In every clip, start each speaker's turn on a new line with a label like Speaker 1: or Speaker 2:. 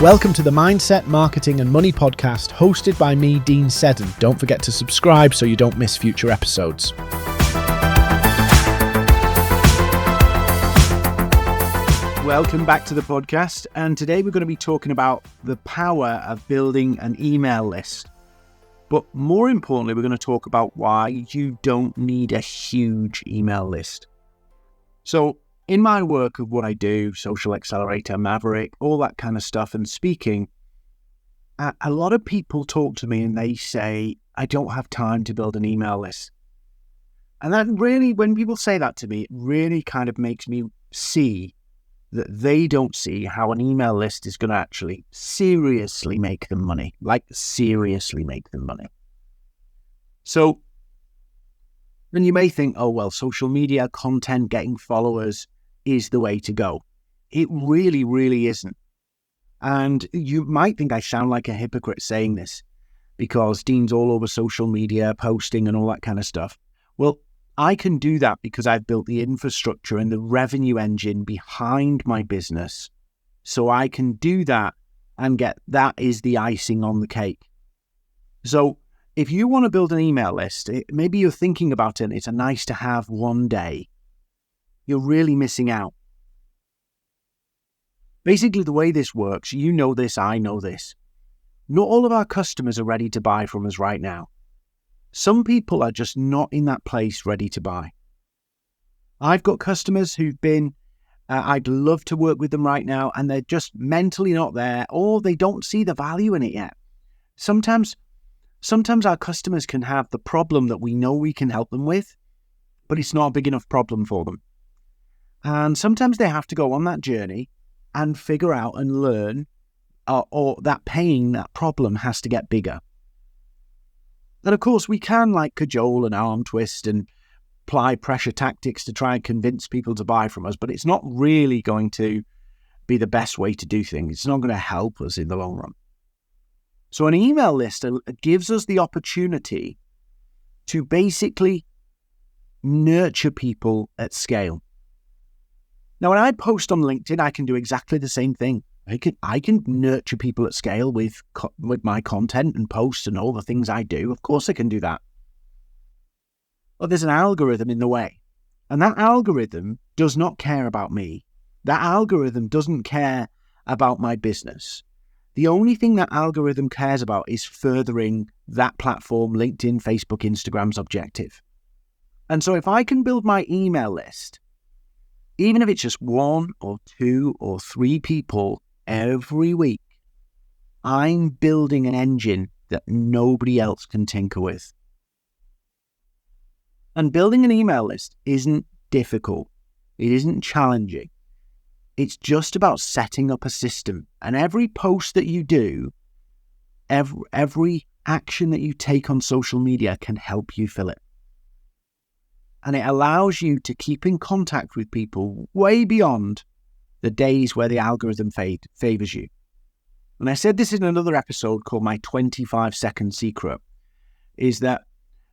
Speaker 1: Welcome to the Mindset, Marketing and Money podcast, hosted by me, Dean Seddon. Don't forget to subscribe so you don't miss future episodes. Welcome back to the podcast, and today we're going to be talking about the power of building an email list. But more importantly, we're going to talk about why you don't need a huge email list. So, in my work of what I do, Social Accelerator, Maverick, all that kind of stuff, and speaking, a lot of people talk to me and they say, I don't have time to build an email list. And that really, when people say that to me, it really kind of makes me see that they don't see how an email list is going to actually seriously make them money, seriously make them money. So, then you may think, oh, well, social media, content, getting followers is the way to go. It really, really isn't. And you might think I sound like a hypocrite saying this because Dean's all over social media, posting and all that kind of stuff. Well, I can do that because I've built the infrastructure and the revenue engine behind my business. So I can do that and get that is the icing on the cake. So if you want to build an email list, maybe you're thinking about it, it's a nice to have one day. You're really missing out. Basically, the way this works, you know this, I know this. Not all of our customers are ready to buy from us right now. Some people are just not in that place ready to buy. I've got customers who've been, I'd love to work with them right now, and they're just mentally not there, or they don't see the value in it yet. Sometimes our customers can have the problem that we know we can help them with, but it's not a big enough problem for them. And sometimes they have to go on that journey and figure out and learn, or that pain, that problem has to get bigger. And of course, we can cajole and arm twist and apply pressure tactics to try and convince people to buy from us, but it's not really going to be the best way to do things. It's not going to help us in the long run. So an email list gives us the opportunity to basically nurture people at scale. Now, when I post on LinkedIn, I can do exactly the same thing. I can nurture people at scale with my content and posts and all the things I do. Of course I can do that. But there's an algorithm in the way. And that algorithm does not care about me. That algorithm doesn't care about my business. The only thing that algorithm cares about is furthering that platform, LinkedIn, Facebook, Instagram's objective. And so if I can build my email list, even if it's just 1 or 2 or 3 people every week, I'm building an engine that nobody else can tinker with. And building an email list isn't difficult. It isn't challenging. It's just about setting up a system. And every post that you do, every action that you take on social media can help you fill it. And it allows you to keep in contact with people way beyond the days where the algorithm favors you. And I said this in another episode called My 25-Second Secret, is that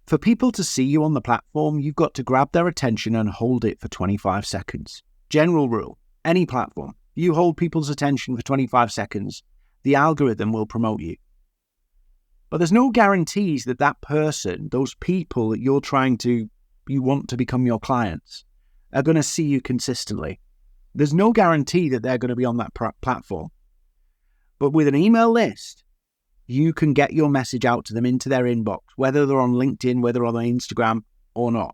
Speaker 1: for people to see you on the platform, you've got to grab their attention and hold it for 25 seconds. General rule, any platform. You hold people's attention for 25 seconds, the algorithm will promote you. But there's no guarantees that that person, those people that you want to become your clients, are going to see you consistently. There's no guarantee that they're going to be on that platform. But with an email list, you can get your message out to them into their inbox, whether they're on LinkedIn, whether on Instagram or not.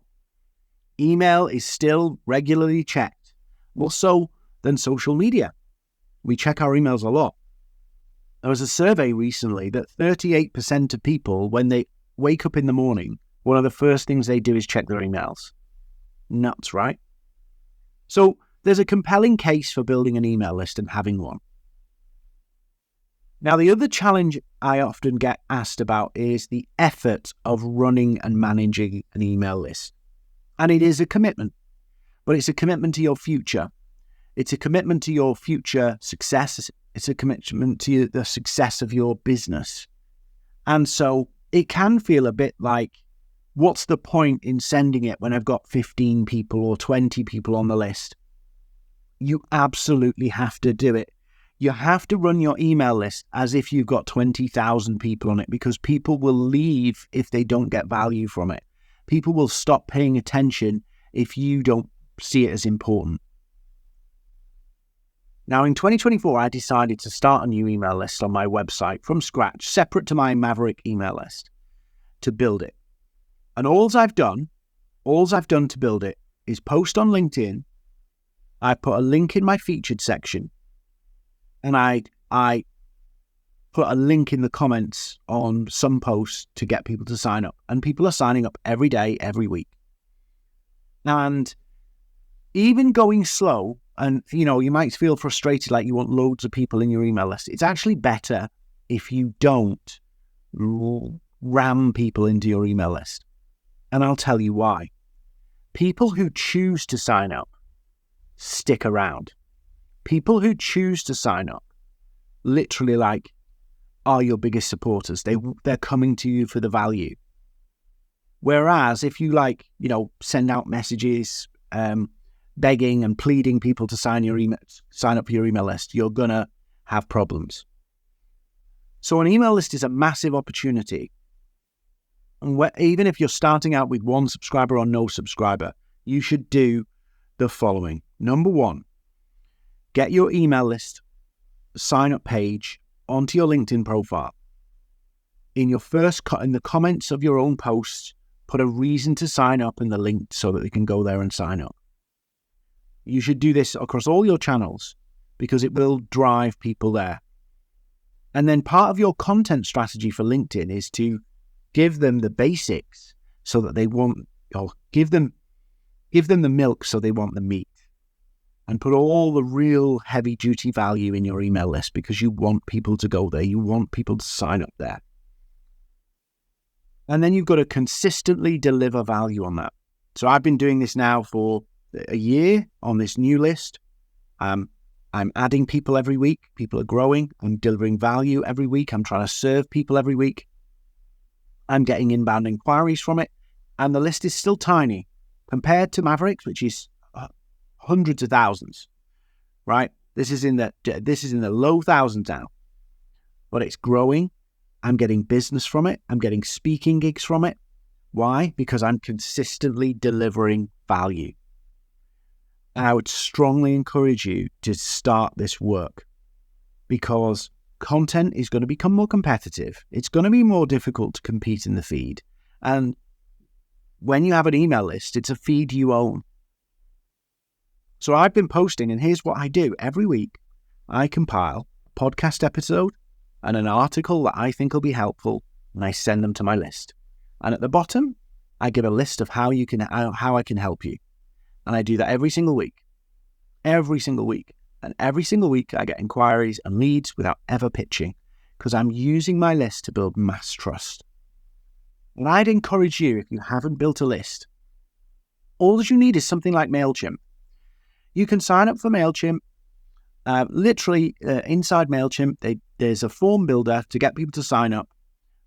Speaker 1: Email is still regularly checked, more so than social media. We check our emails a lot. There was a survey recently that 38% of people, when they wake up in the morning, one of the first things they do is check their emails. Nuts, right? So there's a compelling case for building an email list and having one. Now, the other challenge I often get asked about is the effort of running and managing an email list. And it is a commitment, but it's a commitment to your future. It's a commitment to your future success. It's a commitment to the success of your business. And so it can feel a bit like, what's the point in sending it when I've got 15 people or 20 people on the list? You absolutely have to do it. You have to run your email list as if you've got 20,000 people on it, because people will leave if they don't get value from it. People will stop paying attention if you don't see it as important. Now, in 2024, I decided to start a new email list on my website from scratch, separate to my Maverick email list, to build it. And all I've done to build it is post on LinkedIn. I put a link in my featured section, and I put a link in the comments on some posts to get people to sign up. And people are signing up every day, every week. And even going slow, and you might feel frustrated, like you want loads of people in your email list. It's actually better if you don't ram people into your email list. And I'll tell you why. People who choose to sign up stick around. People who choose to sign up literally are your biggest supporters. They're coming to you for the value. Whereas if you send out messages begging and pleading people to sign up for your email list, you're gonna have problems. So an email list is a massive opportunity. And even if you're starting out with 1 subscriber or no subscriber, you should do the following. Number 1, get your email list sign up page onto your LinkedIn profile. In the comments of your own posts, put a reason to sign up in the link so that they can go there and sign up. You should do this across all your channels because it will drive people there. And then part of your content strategy for LinkedIn is to give them the basics so that they want, or give them the milk so they want the meat. And put all the real heavy-duty value in your email list because you want people to go there. You want people to sign up there. And then you've got to consistently deliver value on that. So I've been doing this now for a year on this new list. I'm adding people every week. People are growing. I'm delivering value every week. I'm trying to serve people every week. I'm getting inbound inquiries from it. And the list is still tiny compared to Mavericks, which is hundreds of thousands, right? This is in the low thousands now, but it's growing. I'm getting business from it. I'm getting speaking gigs from it. Why? Because I'm consistently delivering value. And I would strongly encourage you to start this work because content is going to become more competitive. It's going to be more difficult to compete in the feed. And when you have an email list, it's a feed you own. So I've been posting, and here's what I do. Every week, I compile a podcast episode and an article that I think will be helpful, and I send them to my list. And at the bottom, I give a list of how I can help you. And I do that every single week. Every single week. And every single week, I get inquiries and leads without ever pitching, because I'm using my list to build mass trust. And I'd encourage you, if you haven't built a list, all that you need is something like MailChimp. You can sign up for MailChimp. Inside MailChimp, there's a form builder to get people to sign up.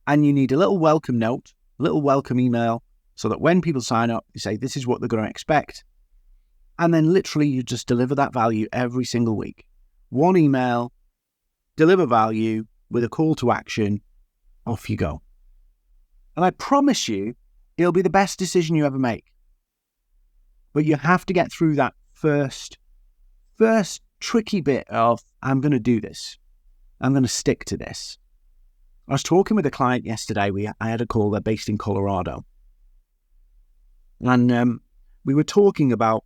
Speaker 1: And you need a little welcome note, a little welcome email, so that when people sign up, you say, this is what they're going to expect. And then literally you just deliver that value every single week. One email, deliver value with a call to action, off you go. And I promise you, it'll be the best decision you ever make. But you have to get through that first tricky bit of, I'm going to do this. I'm going to stick to this. I was talking with a client yesterday. I had a call. They're based in Colorado. And we were talking about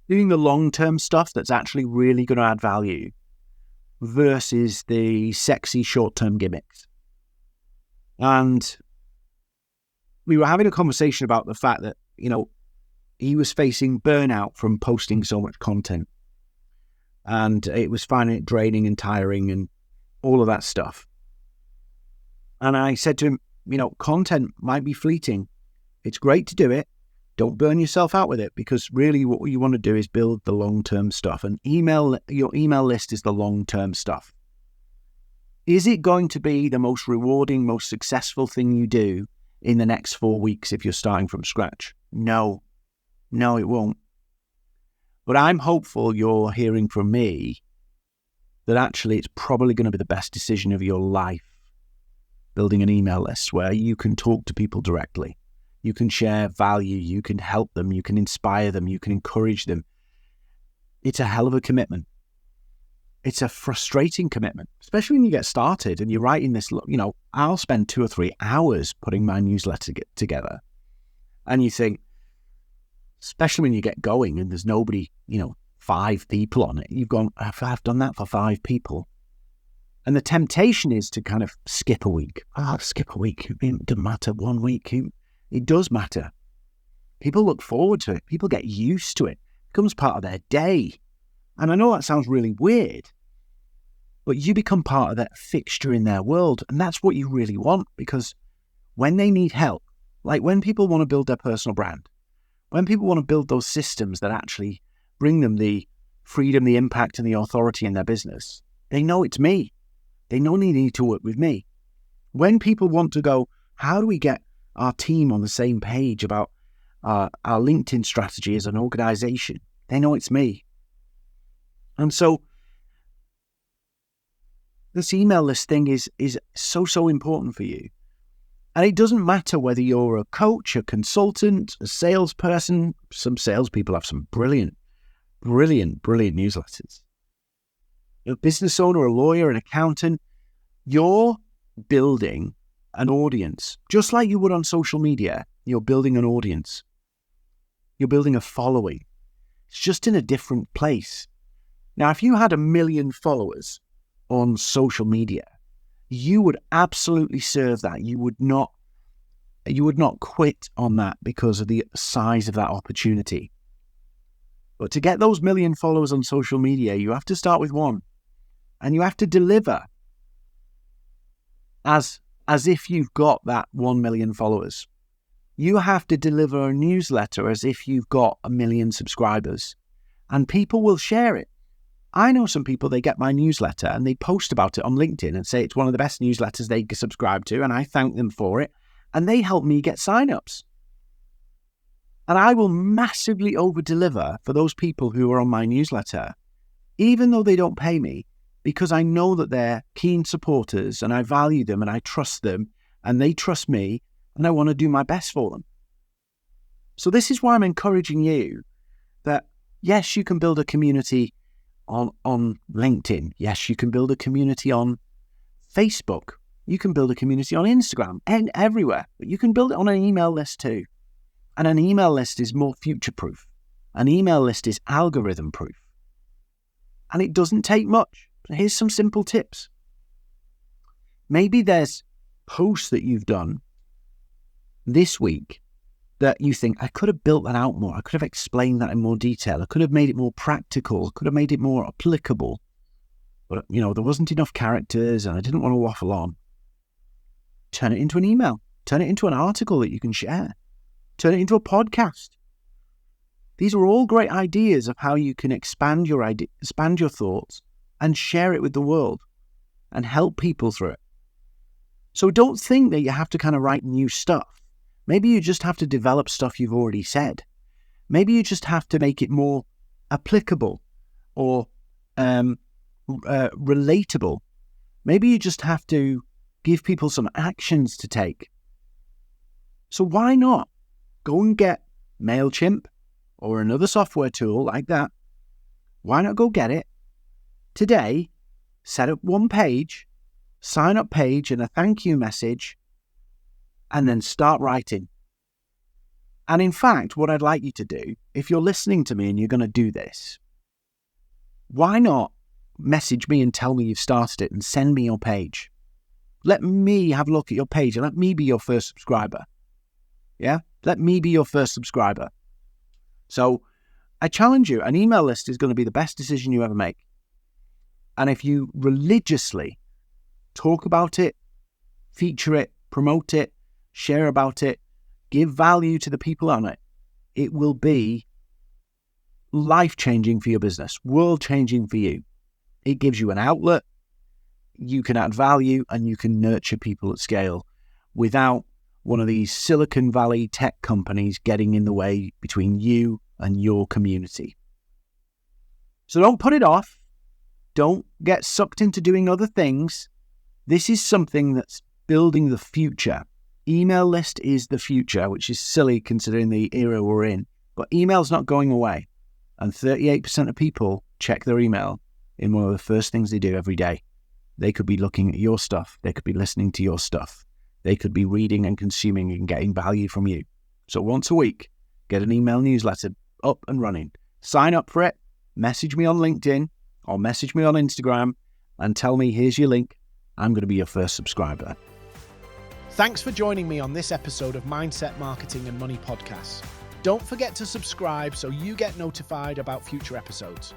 Speaker 1: doing the long-term stuff that's actually really going to add value versus the sexy short-term gimmicks. And we were having a conversation about the fact that, he was facing burnout from posting so much content. And it was finding it draining and tiring and all of that stuff. And I said to him, content might be fleeting. It's great to do it. Don't burn yourself out with it, because really what you want to do is build the long-term stuff. And your email list is the long-term stuff. Is it going to be the most rewarding, most successful thing you do in the next 4 weeks if you're starting from scratch? No, it won't. But I'm hopeful you're hearing from me that actually it's probably going to be the best decision of your life, building an email list where you can talk to people directly. You can share value, you can help them, you can inspire them, you can encourage them. It's a hell of a commitment. It's a frustrating commitment, especially when you get started and you're writing this, I'll spend 2 or 3 hours putting my newsletter together. And you think, especially when you get going and there's nobody, 5 people on it, you've gone, I've done that for 5 people. And the temptation is to kind of skip a week. Skip a week. It doesn't matter. 1 week. It does matter. People look forward to it. People get used to it. It becomes part of their day. And I know that sounds really weird, but you become part of that fixture in their world. And that's what you really want, because when they need help, like when people want to build their personal brand, when people want to build those systems that actually bring them the freedom, the impact, and the authority in their business, they know it's me. They know they need to work with me. When people want to go, how do we get our team on the same page about our LinkedIn strategy as an organization? They know it's me. And so this email list thing is so important for you. And it doesn't matter whether you're a coach, a consultant, a salesperson. Some salespeople have some brilliant newsletters. You're a business owner, a lawyer, an accountant. You're building an audience. Just like you would on social media, you're building an audience. You're building a following. It's just in a different place. Now, if you had 1 million followers on social media, you would absolutely serve that. You would not quit on that because of the size of that opportunity. But to get those 1 million followers on social media, you have to start with 1. And you have to deliver as if you've got that 1 million followers. You have to deliver a newsletter as if you've got 1 million subscribers. And people will share it. I know some people, they get my newsletter and they post about it on LinkedIn and say it's one of the best newsletters they subscribe to, and I thank them for it. And they help me get signups. And I will massively over-deliver for those people who are on my newsletter, even though they don't pay me, because I know that they're keen supporters and I value them and I trust them and they trust me and I want to do my best for them. So this is why I'm encouraging you that, yes, you can build a community on LinkedIn. Yes, you can build a community on Facebook. You can build a community on Instagram and everywhere. But you can build it on an email list too. And an email list is more future-proof. An email list is algorithm-proof. And it doesn't take much. Here's some simple tips. Maybe there's posts that you've done this week that you think, I could have built that out more. I could have explained that in more detail. I could have made it more practical. I could have made it more applicable. But, there wasn't enough characters and I didn't want to waffle on. Turn it into an email. Turn it into an article that you can share. Turn it into a podcast. These are all great ideas of how you can expand your thoughts and share it with the world and help people through it. So don't think that you have to kind of write new stuff. Maybe you just have to develop stuff you've already said. Maybe you just have to make it more applicable or relatable. Maybe you just have to give people some actions to take. So why not go and get MailChimp or another software tool like that? Why not go get it today, set up one page, sign up page and a thank you message, and then start writing. And in fact, what I'd like you to do, if you're listening to me and you're going to do this, why not message me and tell me you've started it and send me your page? Let me have a look at your page and let me be your first subscriber. Yeah? Let me be your first subscriber. So I challenge you, an email list is going to be the best decision you ever make. And if you religiously talk about it, feature it, promote it, share about it, give value to the people on it, it will be life-changing for your business, world-changing for you. It gives you an outlet, you can add value, and you can nurture people at scale without one of these Silicon Valley tech companies getting in the way between you and your community. So don't put it off. Don't get sucked into doing other things. This is something that's building the future. Email list is the future, which is silly considering the era we're in. But email's not going away. And 38% of people check their email in one of the first things they do every day. They could be looking at your stuff. They could be listening to your stuff. They could be reading and consuming and getting value from you. So once a week, get an email newsletter up and running. Sign up for it. Message me on LinkedIn or message me on Instagram and tell me, here's your link. I'm going to be your first subscriber.
Speaker 2: Thanks for joining me on this episode of Mindset, Marketing and Money Podcasts. Don't forget to subscribe so you get notified about future episodes.